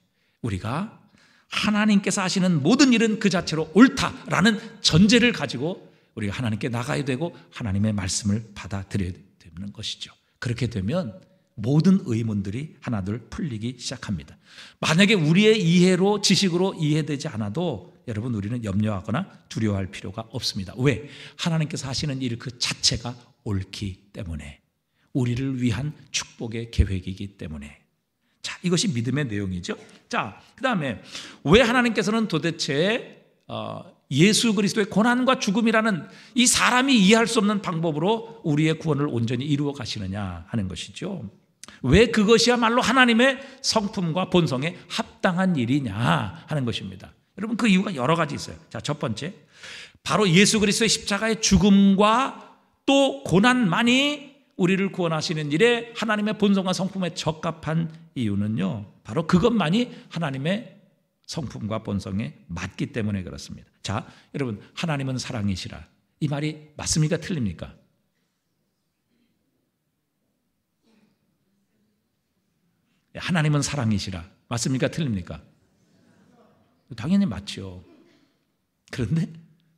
Speaker 1: 우리가 하나님께서 하시는 모든 일은 그 자체로 옳다라는 전제를 가지고 우리가 하나님께 나가야 되고 하나님의 말씀을 받아들여야 되는 것이죠. 그렇게 되면 모든 의문들이 하나둘 풀리기 시작합니다. 만약에 우리의 이해로 지식으로 이해되지 않아도 여러분, 우리는 염려하거나 두려워할 필요가 없습니다. 왜? 하나님께서 하시는 일 그 자체가 옳기 때문에, 우리를 위한 축복의 계획이기 때문에. 자, 이것이 믿음의 내용이죠. 자, 그 다음에 왜 하나님께서는 도대체 예수 그리스도의 고난과 죽음이라는 이 사람이 이해할 수 없는 방법으로 우리의 구원을 온전히 이루어 가시느냐 하는 것이죠. 왜 그것이야말로 하나님의 성품과 본성에 합당한 일이냐 하는 것입니다. 여러분, 그 이유가 여러 가지 있어요. 자, 첫 번째, 바로 예수 그리스도의 십자가의 죽음과 또 고난만이 우리를 구원하시는 일에 하나님의 본성과 성품에 적합한 이유는요, 바로 그것만이 하나님의 성품과 본성에 맞기 때문에 그렇습니다. 자, 여러분, 하나님은 사랑이시라. 이 말이 맞습니까? 틀립니까? 하나님은 사랑이시라. 맞습니까? 틀립니까? 당연히 맞죠. 그런데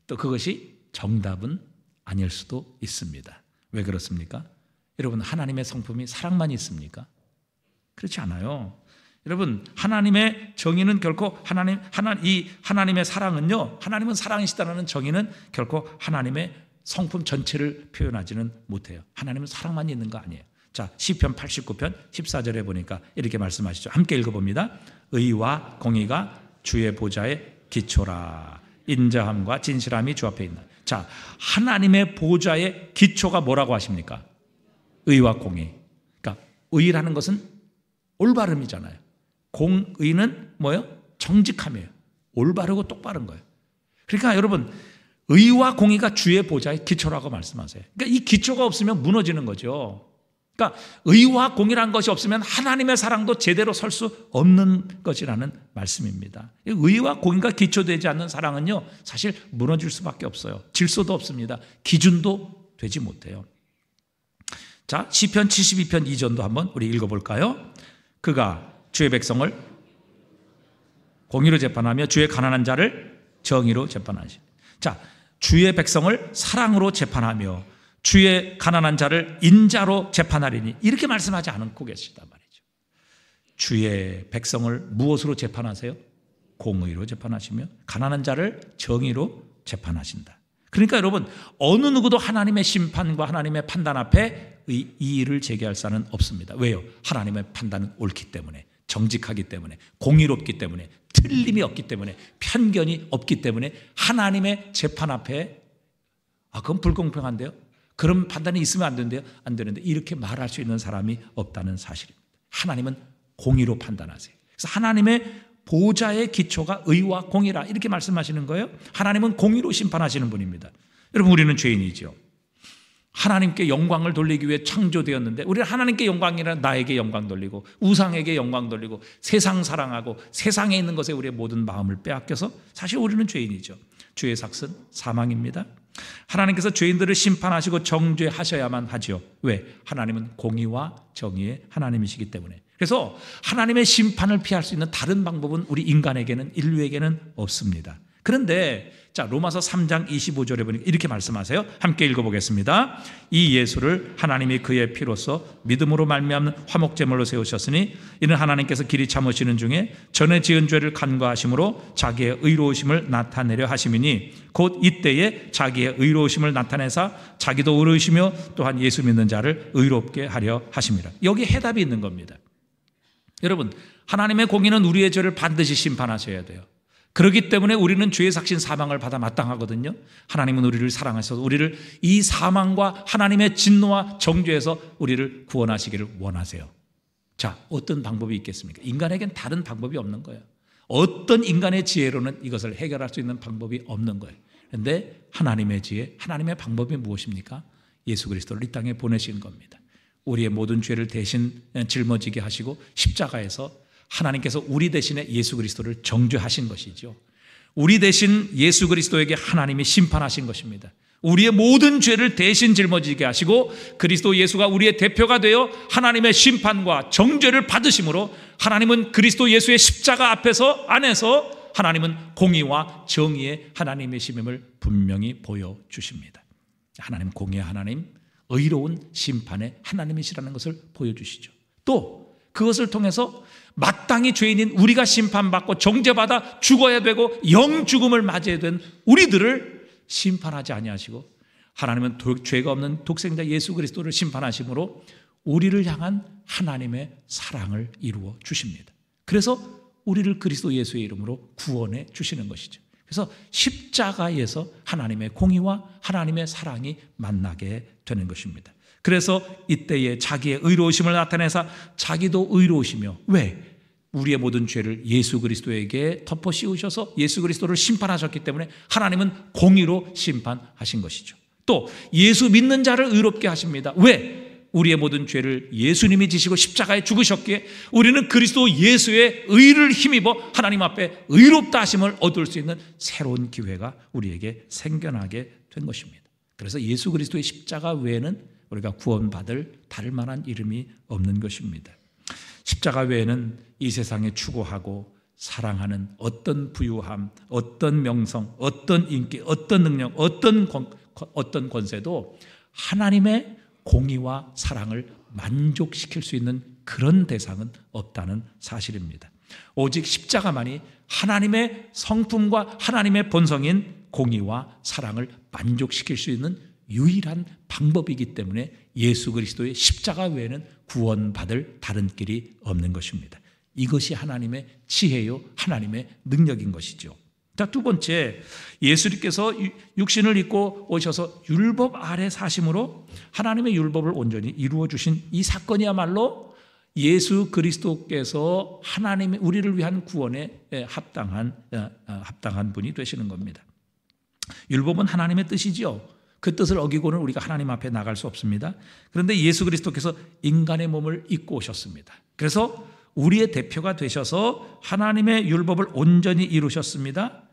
Speaker 1: 또 그것이 정답은 아닐 수도 있습니다. 왜 그렇습니까? 여러분, 하나님의 성품이 사랑만 있습니까? 그렇지 않아요. 여러분, 하나님의 정의는 결코 하나님의 사랑은요, 하나님은 사랑이시다는 정의는 결코 하나님의 성품 전체를 표현하지는 못해요. 하나님은 사랑만 있는 거 아니에요. 자, 시편 89편 14절에 보니까 이렇게 말씀하시죠. 함께 읽어봅니다. 의와 공의가 주의 보좌의 기초라. 인자함과 진실함이 주 앞에 있나. 자, 하나님의 보좌의 기초가 뭐라고 하십니까? 의와 공의. 그러니까 의라는 것은 올바름이잖아요. 공의는 뭐예요? 정직함이에요. 올바르고 똑바른 거예요. 그러니까 여러분, 의와 공의가 주의 보좌의 기초라고 말씀하세요. 그러니까 이 기초가 없으면 무너지는 거죠. 그러니까 의와 공의라는 것이 없으면 하나님의 사랑도 제대로 설 수 없는 것이라는 말씀입니다. 의와 공의가 기초되지 않는 사랑은요, 사실 무너질 수밖에 없어요. 질서도 없습니다. 기준도 되지 못해요. 자, 시편 72편 2절도 한번 우리 읽어볼까요? 그가 주의 백성을 공의로 재판하며 주의 가난한 자를 정의로 재판하시. 자, 주의 백성을 사랑으로 재판하며 주의 가난한 자를 인자로 재판하리니, 이렇게 말씀하지 않고 계시단 말이죠. 주의 백성을 무엇으로 재판하세요? 공의로 재판하시며 가난한 자를 정의로 재판하신다. 그러니까 여러분, 어느 누구도 하나님의 심판과 하나님의 판단 앞에 이의를 제기할 사는 없습니다. 왜요? 하나님의 판단은 옳기 때문에, 정직하기 때문에, 공의롭기 때문에, 틀림이 없기 때문에, 편견이 없기 때문에 하나님의 재판 앞에 그건 불공평한데요? 그런 판단이 있으면 안 되는데요? 안 되는데, 이렇게 말할 수 있는 사람이 없다는 사실입니다. 하나님은 공의로 판단하세요. 그래서 하나님의 보좌의 기초가 의와 공의라, 이렇게 말씀하시는 거예요. 하나님은 공의로 심판하시는 분입니다. 여러분, 우리는 죄인이죠. 하나님께 영광을 돌리기 위해 창조되었는데 우리는 하나님께 영광이라 나에게 영광 돌리고 우상에게 영광 돌리고 세상 사랑하고 세상에 있는 것에 우리의 모든 마음을 빼앗겨서 사실 우리는 죄인이죠. 죄의 삭은 사망입니다. 하나님께서 죄인들을 심판하시고 정죄하셔야만 하죠. 왜? 하나님은 공의와 정의의 하나님이시기 때문에. 그래서 하나님의 심판을 피할 수 있는 다른 방법은 우리 인간에게는, 인류에게는 없습니다. 그런데 자, 로마서 3장 25절에 보니까 이렇게 말씀하세요. 함께 읽어보겠습니다. 이 예수를 하나님이 그의 피로써 믿음으로 말미암는 화목제물로 세우셨으니 이는 하나님께서 길이 참으시는 중에 전에 지은 죄를 간과하심으로 자기의 의로우심을 나타내려 하심이니 곧 이때에 자기의 의로우심을 나타내사 자기도 의로우시며 또한 예수 믿는 자를 의롭게 하려 하심이라. 여기 해답이 있는 겁니다. 여러분, 하나님의 공의는 우리의 죄를 반드시 심판하셔야 돼요. 그렇기 때문에 우리는 죄의 삭신 사망을 받아 마땅하거든요. 하나님은 우리를 사랑하셔서 우리를 이 사망과 하나님의 진노와 정죄에서 우리를 구원하시기를 원하세요. 자, 어떤 방법이 있겠습니까? 인간에겐 다른 방법이 없는 거예요. 어떤 인간의 지혜로는 이것을 해결할 수 있는 방법이 없는 거예요. 그런데 하나님의 지혜, 하나님의 방법이 무엇입니까? 예수 그리스도를 이 땅에 보내신 겁니다. 우리의 모든 죄를 대신 짊어지게 하시고 십자가에서 하나님께서 우리 대신에 예수 그리스도를 정죄하신 것이죠. 우리 대신 예수 그리스도에게 하나님이 심판하신 것입니다. 우리의 모든 죄를 대신 짊어지게 하시고 그리스도 예수가 우리의 대표가 되어 하나님의 심판과 정죄를 받으심으로 하나님은 그리스도 예수의 십자가 안에서 하나님은 공의와 정의의 하나님이심을 분명히 보여주십니다. 하나님 공의의 하나님, 의로운 심판의 하나님이시라는 것을 보여주시죠. 또 그것을 통해서 마땅히 죄인인 우리가 심판받고 정죄받아 죽어야 되고 영죽음을 맞이해야 된 우리들을 심판하지 아니하시고 하나님은 죄가 없는 독생자 예수 그리스도를 심판하심으로 우리를 향한 하나님의 사랑을 이루어 주십니다. 그래서 우리를 그리스도 예수의 이름으로 구원해 주시는 것이죠. 그래서 십자가에서 하나님의 공의와 하나님의 사랑이 만나게 되는 것입니다. 그래서 이때에 자기의 의로우심을 나타내사 자기도 의로우시며, 왜? 우리의 모든 죄를 예수 그리스도에게 덮어 씌우셔서 예수 그리스도를 심판하셨기 때문에 하나님은 공의로 심판하신 것이죠. 또 예수 믿는 자를 의롭게 하십니다. 왜? 우리의 모든 죄를 예수님이 지시고 십자가에 죽으셨기에 우리는 그리스도 예수의 의를 힘입어 하나님 앞에 의롭다 하심을 얻을 수 있는 새로운 기회가 우리에게 생겨나게 된 것입니다. 그래서 예수 그리스도의 십자가 외에는 우리가 구원받을 다를 만한 이름이 없는 것입니다. 십자가 외에는 이 세상에 추구하고 사랑하는 어떤 부유함, 어떤 명성, 어떤 인기, 어떤 능력, 어떤 권세도 하나님의 공의와 사랑을 만족시킬 수 있는 그런 대상은 없다는 사실입니다. 오직 십자가만이 하나님의 성품과 하나님의 본성인 공의와 사랑을 만족시킬 수 있는 유일한 방법이기 때문에 예수 그리스도의 십자가 외에는 구원받을 다른 길이 없는 것입니다. 이것이 하나님의 지혜요 하나님의 능력인 것이죠. 자, 두 번째, 예수님께서 육신을 입고 오셔서 율법 아래 사심으로 하나님의 율법을 온전히 이루어 주신 이 사건이야말로 예수 그리스도께서 하나님의 우리를 위한 구원에 합당한 분이 되시는 겁니다. 율법은 하나님의 뜻이죠. 그 뜻을 어기고는 우리가 하나님 앞에 나갈 수 없습니다. 그런데 예수 그리스도께서 인간의 몸을 입고 오셨습니다. 그래서 우리의 대표가 되셔서 하나님의 율법을 온전히 이루셨습니다.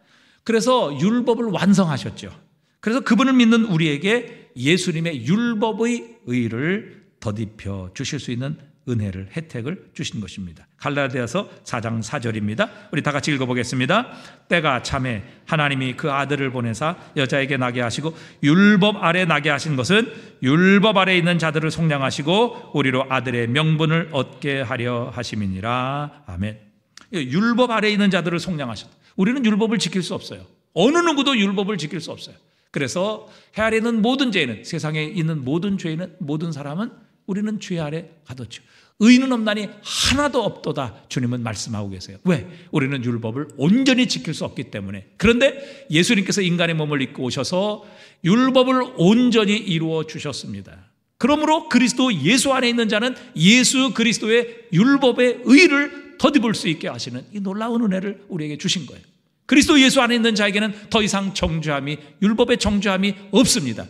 Speaker 1: 그래서 율법을 완성하셨죠. 그래서 그분을 믿는 우리에게 예수님의 율법의 의를 덧입혀 주실 수 있는 은혜를, 혜택을 주신 것입니다. 갈라디아서 4장 4절입니다. 우리 다 같이 읽어보겠습니다. 때가 참에 하나님이 그 아들을 보내사 여자에게 나게 하시고 율법 아래 나게 하신 것은 율법 아래 있는 자들을 속량하시고 우리로 아들의 명분을 얻게 하려 하심이니라. 아멘. 율법 아래 있는 자들을 속량하셨다. 우리는 율법을 지킬 수 없어요. 어느 누구도 율법을 지킬 수 없어요. 그래서 해 아래 있는 모든 죄인은, 세상에 있는 모든 죄인은, 모든 사람은 우리는 죄 아래 가뒀죠. 의는 없나니 하나도 없도다 주님은 말씀하고 계세요. 왜? 우리는 율법을 온전히 지킬 수 없기 때문에. 그런데 예수님께서 인간의 몸을 입고 오셔서 율법을 온전히 이루어 주셨습니다. 그러므로 그리스도 예수 안에 있는 자는 예수 그리스도의 율법의 의를 덧입을 수 있게 하시는 이 놀라운 은혜를 우리에게 주신 거예요. 그리스도 예수 안에 있는 자에게는 더 이상 정죄함이, 율법의 정죄함이 없습니다.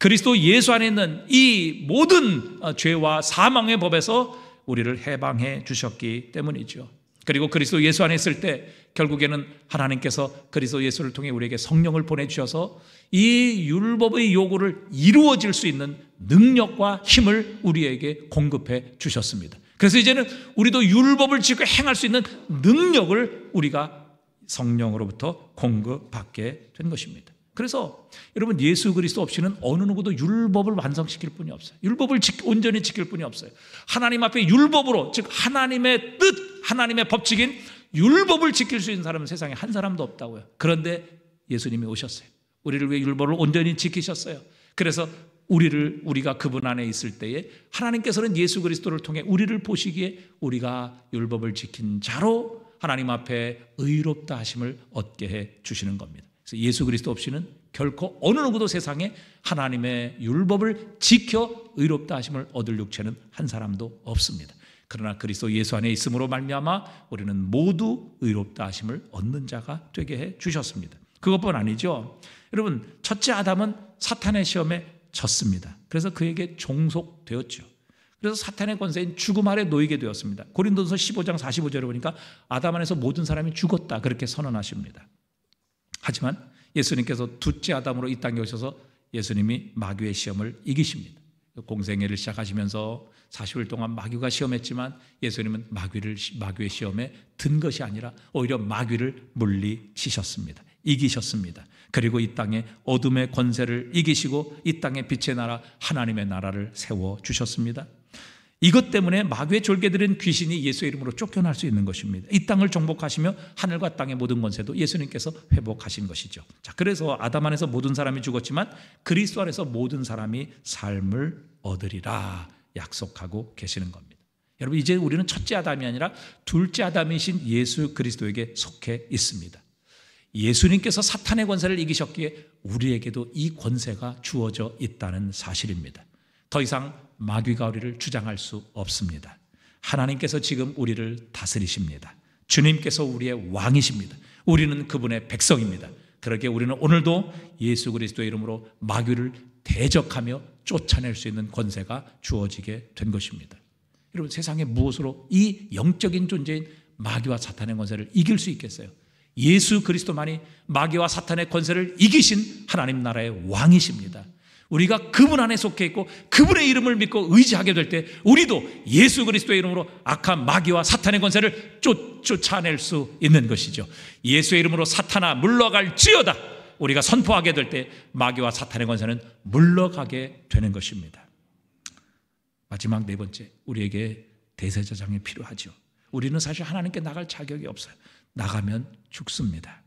Speaker 1: 그리스도 예수 안에 있는 이 모든 죄와 사망의 법에서 우리를 해방해 주셨기 때문이죠. 그리고 그리스도 예수 안에 있을 때 결국에는 하나님께서 그리스도 예수를 통해 우리에게 성령을 보내주셔서 이 율법의 요구를 이루어질 수 있는 능력과 힘을 우리에게 공급해 주셨습니다. 그래서 이제는 우리도 율법을 지키고 행할 수 있는 능력을 우리가 성령으로부터 공급받게 된 것입니다. 그래서 여러분, 예수 그리스도 없이는 어느 누구도 율법을 완성시킬 분이 없어요. 율법을 온전히 지킬 분이 없어요. 하나님 앞에 율법으로, 즉 하나님의 뜻, 하나님의 법칙인 율법을 지킬 수 있는 사람은 세상에 한 사람도 없다고요. 그런데 예수님이 오셨어요. 우리를 위해 율법을 온전히 지키셨어요. 그래서 우리가 그분 안에 있을 때에 하나님께서는 예수 그리스도를 통해 우리를 보시기에 우리가 율법을 지킨 자로 하나님 앞에 의롭다 하심을 얻게 해 주시는 겁니다. 그래서 예수 그리스도 없이는 결코 어느 누구도 세상에 하나님의 율법을 지켜 의롭다 하심을 얻을 육체는 한 사람도 없습니다. 그러나 그리스도 예수 안에 있음으로 말미암아 우리는 모두 의롭다 하심을 얻는 자가 되게 해 주셨습니다. 그것뿐 아니죠. 여러분, 첫째 아담은 사탄의 시험에 졌습니다. 그래서 그에게 종속되었죠. 그래서 사탄의 권세인 죽음 아래 놓이게 되었습니다. 고린도서 15장 45절에 보니까 아담 안에서 모든 사람이 죽었다, 그렇게 선언하십니다. 하지만 예수님께서 둘째 아담으로 이 땅에 오셔서 예수님이 마귀의 시험을 이기십니다. 공생애를 시작하시면서 40일 동안 마귀가 시험했지만 예수님은 마귀의 시험에 든 것이 아니라 오히려 마귀를 물리치셨습니다. 이기셨습니다. 그리고 이 땅에 어둠의 권세를 이기시고 이 땅에 빛의 나라, 하나님의 나라를 세워주셨습니다. 이것 때문에 마귀의 졸개들은 귀신이 예수의 이름으로 쫓겨날 수 있는 것입니다. 이 땅을 정복하시며 하늘과 땅의 모든 권세도 예수님께서 회복하신 것이죠. 자, 그래서 아담 안에서 모든 사람이 죽었지만 그리스도 안에서 모든 사람이 삶을 얻으리라 약속하고 계시는 겁니다. 여러분, 이제 우리는 첫째 아담이 아니라 둘째 아담이신 예수 그리스도에게 속해 있습니다. 예수님께서 사탄의 권세를 이기셨기에 우리에게도 이 권세가 주어져 있다는 사실입니다. 더 이상 마귀가 우리를 주장할 수 없습니다. 하나님께서 지금 우리를 다스리십니다. 주님께서 우리의 왕이십니다. 우리는 그분의 백성입니다. 그러기에 우리는 오늘도 예수 그리스도의 이름으로 마귀를 대적하며 쫓아낼 수 있는 권세가 주어지게 된 것입니다. 여러분, 세상에 무엇으로 이 영적인 존재인 마귀와 사탄의 권세를 이길 수 있겠어요? 예수 그리스도만이 마귀와 사탄의 권세를 이기신 하나님 나라의 왕이십니다. 우리가 그분 안에 속해 있고 그분의 이름을 믿고 의지하게 될 때 우리도 예수 그리스도의 이름으로 악한 마귀와 사탄의 권세를 쫓아낼 수 있는 것이죠. 예수의 이름으로 사탄아 물러갈지어다, 우리가 선포하게 될 때 마귀와 사탄의 권세는 물러가게 되는 것입니다. 마지막 네 번째, 우리에게 대제사장이 필요하죠. 우리는 사실 하나님께 나갈 자격이 없어요. 나가면 죽습니다.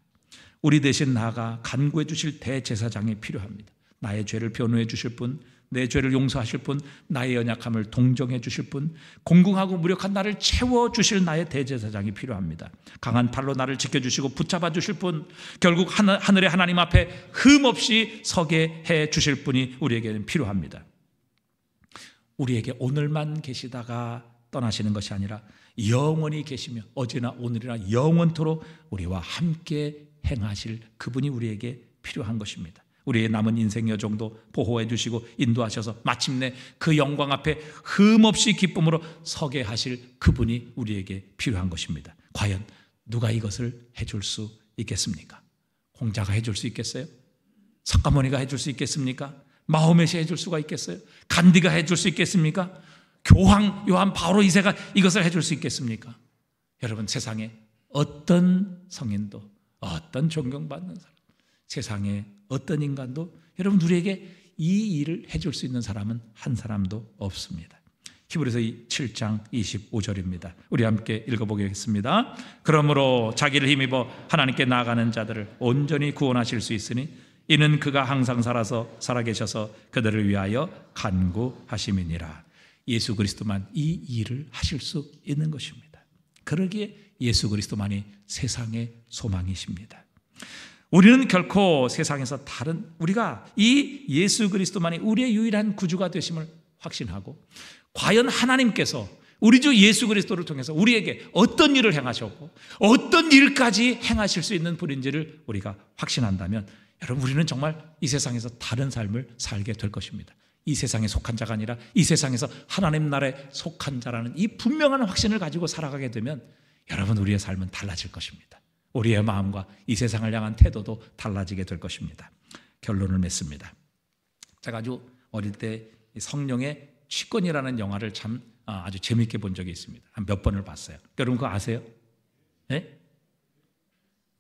Speaker 1: 우리 대신 나아가 간구해 주실 대제사장이 필요합니다. 나의 죄를 변호해 주실 분, 내 죄를 용서하실 분, 나의 연약함을 동정해 주실 분, 공공하고 무력한 나를 채워주실 나의 대제사장이 필요합니다. 강한 팔로 나를 지켜주시고 붙잡아 주실 분, 결국 하늘의 하나님 앞에 흠없이 서게 해 주실 분이 우리에게는 필요합니다. 우리에게 오늘만 계시다가 떠나시는 것이 아니라 영원히 계시며 어제나 오늘이나 영원토록 우리와 함께 행하실 그분이 우리에게 필요한 것입니다. 우리의 남은 인생 여정도 보호해 주시고 인도하셔서 마침내 그 영광 앞에 흠없이 기쁨으로 서게 하실 그분이 우리에게 필요한 것입니다. 과연 누가 이것을 해줄 수 있겠습니까? 공자가 해줄 수 있겠어요? 석가모니가 해줄 수 있겠습니까? 마호메시 해줄 수가 있겠어요? 간디가 해줄 수 있겠습니까? 교황 요한 바오로 2세가 이것을 해줄 수 있겠습니까? 여러분, 세상에 어떤 성인도, 어떤 존경받는 사람, 세상에 어떤 인간도 여러분 우리에게 이 일을 해줄 수 있는 사람은 한 사람도 없습니다. 히브리서 7장 25절입니다. 우리 함께 읽어보겠습니다. 그러므로 자기를 힘입어 하나님께 나아가는 자들을 온전히 구원하실 수 있으니 이는 그가 항상 살아계셔서 그들을 위하여 간구하심이니라. 예수 그리스도만 이 일을 하실 수 있는 것입니다. 그러기에 예수 그리스도만이 세상의 소망이십니다. 우리는 결코 세상에서 다른, 우리가 이 예수 그리스도만이 우리의 유일한 구주가 되심을 확신하고 과연 하나님께서 우리 주 예수 그리스도를 통해서 우리에게 어떤 일을 행하셨고 어떤 일까지 행하실 수 있는 분인지를 우리가 확신한다면 여러분, 우리는 정말 이 세상에서 다른 삶을 살게 될 것입니다. 이 세상에 속한 자가 아니라 이 세상에서 하나님 나라에 속한 자라는 이 분명한 확신을 가지고 살아가게 되면 여러분, 우리의 삶은 달라질 것입니다. 우리의 마음과 이 세상을 향한 태도도 달라지게 될 것입니다. 결론을 맺습니다. 제가 아주 어릴 때 성령의 취권이라는 영화를 참 아주 재미있게 본 적이 있습니다. 한 몇 번을 봤어요. 여러분 그거 아세요? 네?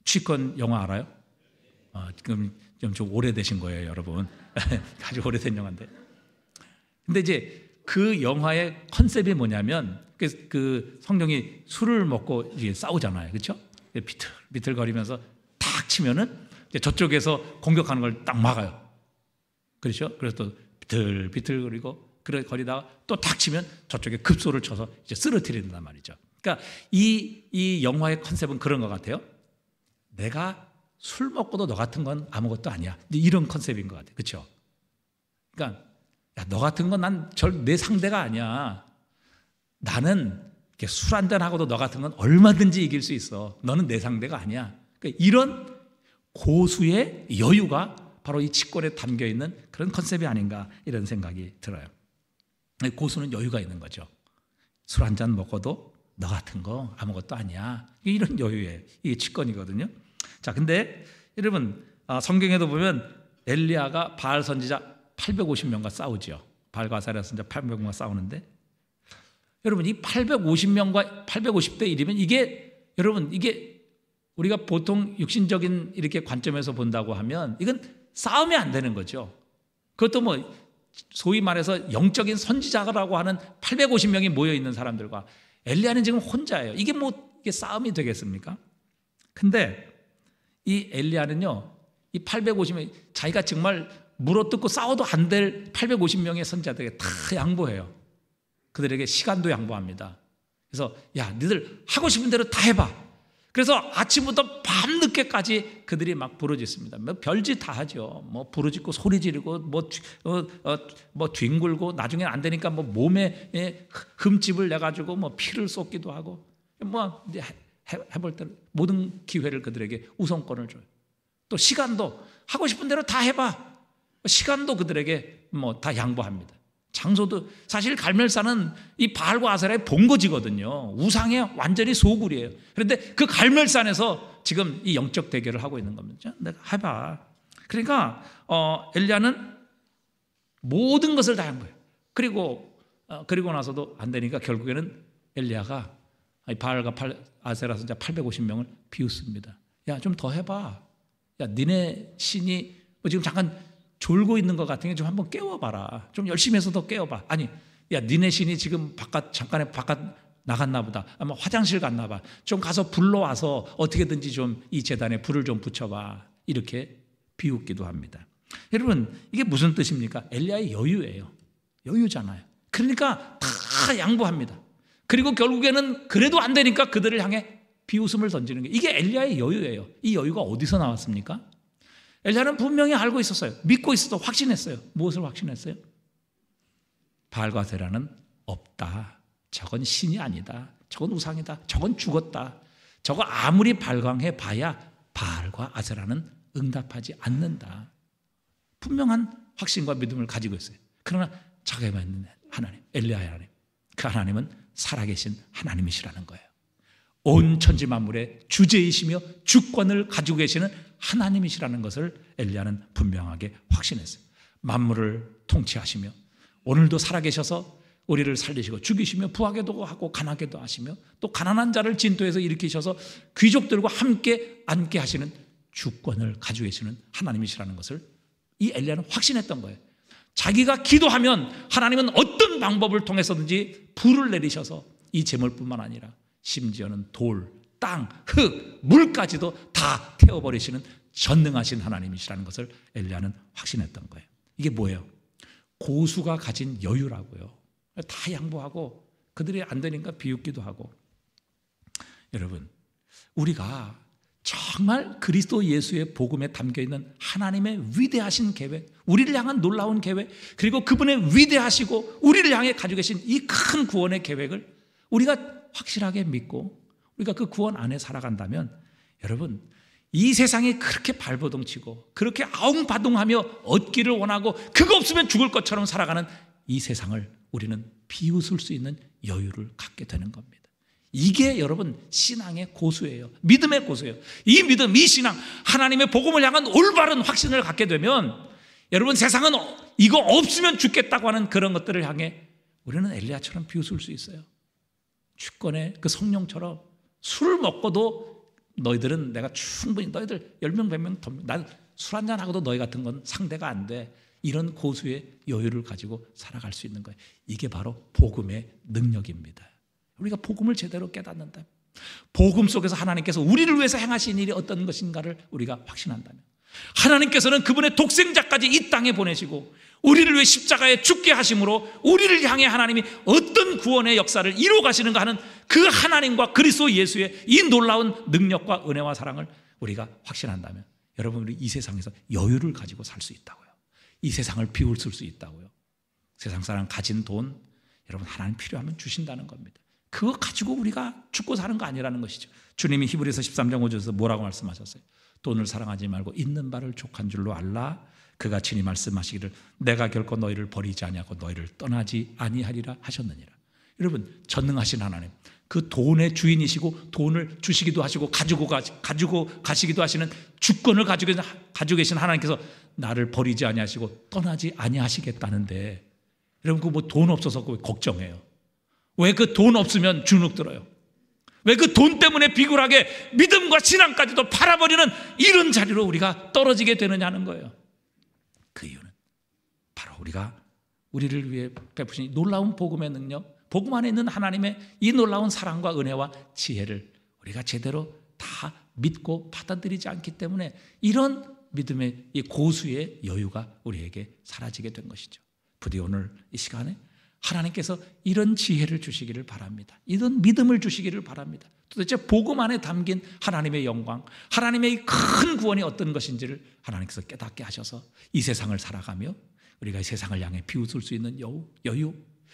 Speaker 1: 취권 영화 알아요? 지금 좀 오래되신 거예요, 여러분. 아주 오래된 영화인데. 근데 이제 그 영화의 컨셉이 뭐냐면 그 성령이 술을 먹고 이제 싸우잖아요, 그렇죠? 비틀비틀거리면서 탁 치면은 저쪽에서 공격하는 걸 딱 막아요. 그렇죠? 그래서 또 비틀비틀거리고 거리다가 또 탁 치면 저쪽에 급소를 쳐서 이제 쓰러뜨린단 말이죠. 그러니까 이 영화의 컨셉은 그런 것 같아요. 내가 술 먹고도 너 같은 건 아무것도 아니야. 이런 컨셉인 것 같아요. 그렇죠? 그러니까 야, 너 같은 건 난 내 상대가 아니야. 나는 술 한잔하고도 너 같은 건 얼마든지 이길 수 있어. 너는 내 상대가 아니야. 그러니까 이런 고수의 여유가 바로 이 치권에 담겨있는 그런 컨셉이 아닌가 이런 생각이 들어요. 고수는 여유가 있는 거죠. 술 한잔 먹어도 너 같은 거 아무것도 아니야. 이런 여유에 이게 치권이거든요. 자, 근데 여러분 성경에도 보면 엘리야가 바알 선지자 850명과 싸우죠. 바알과 아사랴 선지자 800명과 싸우는데 여러분 이 850명과 850대 1이면 이게 우리가 보통 육신적인 이렇게 관점에서 본다고 하면 이건 싸움이 안 되는 거죠. 그것도 뭐 소위 말해서 영적인 선지자라고 하는 850명이 모여 있는 사람들과 엘리야는 지금 혼자예요. 이게 싸움이 되겠습니까? 근데 이 엘리야는요, 이 850명 자기가 정말 물어뜯고 싸워도 안 될 850명의 선지자들에게 다 양보해요. 그들에게 시간도 양보합니다. 그래서 야, 너희들 하고 싶은 대로 다 해봐. 그래서 아침부터 밤늦게까지 그들이 막 부르짖습니다. 뭐 별짓 다 하죠. 뭐 부르짖고 소리 지르고 뭐 뒹굴고 나중에 안 되니까 뭐 몸에 흠집을 내 가지고 뭐 피를 쏟기도 하고 뭐 해볼 때 모든 기회를 그들에게 우선권을 줘요. 또 시간도 하고 싶은 대로 다 해봐. 시간도 그들에게 뭐 다 양보합니다. 장소도 사실 갈멜산은 이 바알과 아세라의 본거지거든요. 우상의 완전히 소굴이에요. 그런데 그 갈멜산에서 지금 이 영적 대결을 하고 있는 겁니다. 내가 해봐. 그러니까 엘리야는 모든 것을 다 양보해요. 그리고 나서도 안 되니까 결국에는 엘리야가 바알과 아세라 선지자 850명을 비웃습니다. 야, 좀 더 해봐. 야, 니네 신이 뭐 지금 잠깐 졸고 있는 것 같으니 좀 한번 깨워봐라. 좀 열심히 해서 더 깨워봐. 아니, 야, 니네 신이 지금 잠깐에 바깥 나갔나 보다. 아마 화장실 갔나 봐. 좀 가서 불러와서 어떻게든지 좀 이 제단에 불을 좀 붙여봐. 이렇게 비웃기도 합니다. 여러분, 이게 무슨 뜻입니까? 엘리야의 여유예요. 여유잖아요. 그러니까 다 양보합니다. 그리고 결국에는 그래도 안 되니까 그들을 향해 비웃음을 던지는 게 이게 엘리야의 여유예요. 이 여유가 어디서 나왔습니까? 엘리야는 분명히 알고 있었어요. 믿고 있어도 확신했어요. 무엇을 확신했어요? 바알과 아세라는 없다. 저건 신이 아니다. 저건 우상이다. 저건 죽었다. 저거 아무리 발광해 봐야 바알과 아세라는 응답하지 않는다. 분명한 확신과 믿음을 가지고 있어요. 그러나 자기만 있는 하나님, 엘리야의 하나님, 그 하나님은 살아계신 하나님이시라는 거예요. 온 천지 만물의 주제이시며 주권을 가지고 계시는 하나님이시라는 것을 엘리야는 분명하게 확신했어요. 만물을 통치하시며 오늘도 살아계셔서 우리를 살리시고 죽이시며 부하게도 하고 가나게도 하시며 또 가난한 자를 진토에서 일으키셔서 귀족들과 함께 앉게 하시는 주권을 가지고 계시는 하나님이시라는 것을 이 엘리야는 확신했던 거예요. 자기가 기도하면 하나님은 어떤 방법을 통해서든지 불을 내리셔서 이 재물뿐만 아니라 심지어는 돌, 땅, 흙, 물까지도 다 태워버리시는 전능하신 하나님이시라는 것을 엘리야는 확신했던 거예요. 이게 뭐예요? 고수가 가진 여유라고요. 다 양보하고 그들이 안 되니까 비웃기도 하고. 여러분, 우리가 정말 그리스도 예수의 복음에 담겨있는 하나님의 위대하신 계획, 우리를 향한 놀라운 계획, 그리고 그분의 위대하시고 우리를 향해 가지고 계신 이 큰 구원의 계획을 우리가 확실하게 믿고 우리가 그 구원 안에 살아간다면 여러분, 이 세상에 그렇게 발버둥치고 그렇게 아웅바둥하며 얻기를 원하고 그거 없으면 죽을 것처럼 살아가는 이 세상을 우리는 비웃을 수 있는 여유를 갖게 되는 겁니다. 이게 여러분 신앙의 고수예요. 믿음의 고수예요. 이 믿음, 이 신앙, 하나님의 복음을 향한 올바른 확신을 갖게 되면 여러분 세상은 이거 없으면 죽겠다고 하는 그런 것들을 향해 우리는 엘리야처럼 비웃을 수 있어요. 주권의 그 성령처럼 술을 먹고도 너희들은 내가 충분히 너희들 10명 100명 더 난 술 한잔하고도 너희 같은 건 상대가 안 돼. 이런 고수의 여유를 가지고 살아갈 수 있는 거예요. 이게 바로 복음의 능력입니다. 우리가 복음을 제대로 깨닫는다면, 복음 속에서 하나님께서 우리를 위해서 행하신 일이 어떤 것인가를 우리가 확신한다면, 하나님께서는 그분의 독생자까지 이 땅에 보내시고 우리를 위해 십자가에 죽게 하심으로 우리를 향해 하나님이 어떤 구원의 역사를 이루어 가시는가 하는 그 하나님과 그리스도 예수의 이 놀라운 능력과 은혜와 사랑을 우리가 확신한다면, 여러분 우리 이 세상에서 여유를 가지고 살 수 있다고요. 이 세상을 비웃을 수 있다고요. 세상 사람 가진 돈, 여러분 하나님 필요하면 주신다는 겁니다. 그거 가지고 우리가 죽고 사는 거 아니라는 것이죠. 주님이 히브리서 13장 5절에서 뭐라고 말씀하셨어요? 돈을 사랑하지 말고 있는 바를 족한 줄로 알라. 그가 친히 말씀하시기를 내가 결코 너희를 버리지 아니하고 너희를 떠나지 아니하리라 하셨느니라. 여러분 전능하신 하나님, 그 돈의 주인이시고 돈을 주시기도 하시고 가지고 가시기도 하시는 주권을 가지고 계신 하나님께서 나를 버리지 아니하시고 떠나지 아니하시겠다는데, 여러분 그 뭐 돈 없어서 걱정해요. 왜 그 돈 없으면 주눅 들어요? 왜 그 돈 때문에 비굴하게 믿음과 신앙까지도 팔아버리는 이런 자리로 우리가 떨어지게 되느냐 하는 거예요. 그 이유는 바로 우리가 우리를 위해 베푸신 놀라운 복음의 능력, 복음 안에 있는 하나님의 이 놀라운 사랑과 은혜와 지혜를 우리가 제대로 다 믿고 받아들이지 않기 때문에 이런 믿음의 이 고수의 여유가 우리에게 사라지게 된 것이죠. 부디 오늘 이 시간에 하나님께서 이런 지혜를 주시기를 바랍니다. 이런 믿음을 주시기를 바랍니다. 도대체 복음 안에 담긴 하나님의 영광, 하나님의 큰 구원이 어떤 것인지를 하나님께서 깨닫게 하셔서 이 세상을 살아가며 우리가 이 세상을 향해 비웃을 수 있는 여유,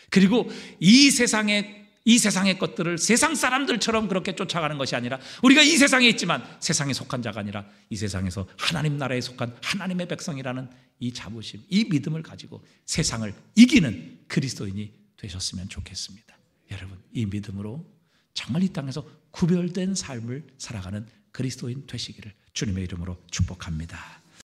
Speaker 1: 그리고 이 세상의 것들을 세상 사람들처럼 그렇게 쫓아가는 것이 아니라, 우리가 이 세상에 있지만 세상에 속한 자가 아니라 이 세상에서 하나님 나라에 속한 하나님의 백성이라는 이 자부심, 이 믿음을 가지고 세상을 이기는 그리스도인이 되셨으면 좋겠습니다. 여러분 이 믿음으로 정말 이 땅에서 구별된 삶을 살아가는 그리스도인 되시기를 주님의 이름으로 축복합니다.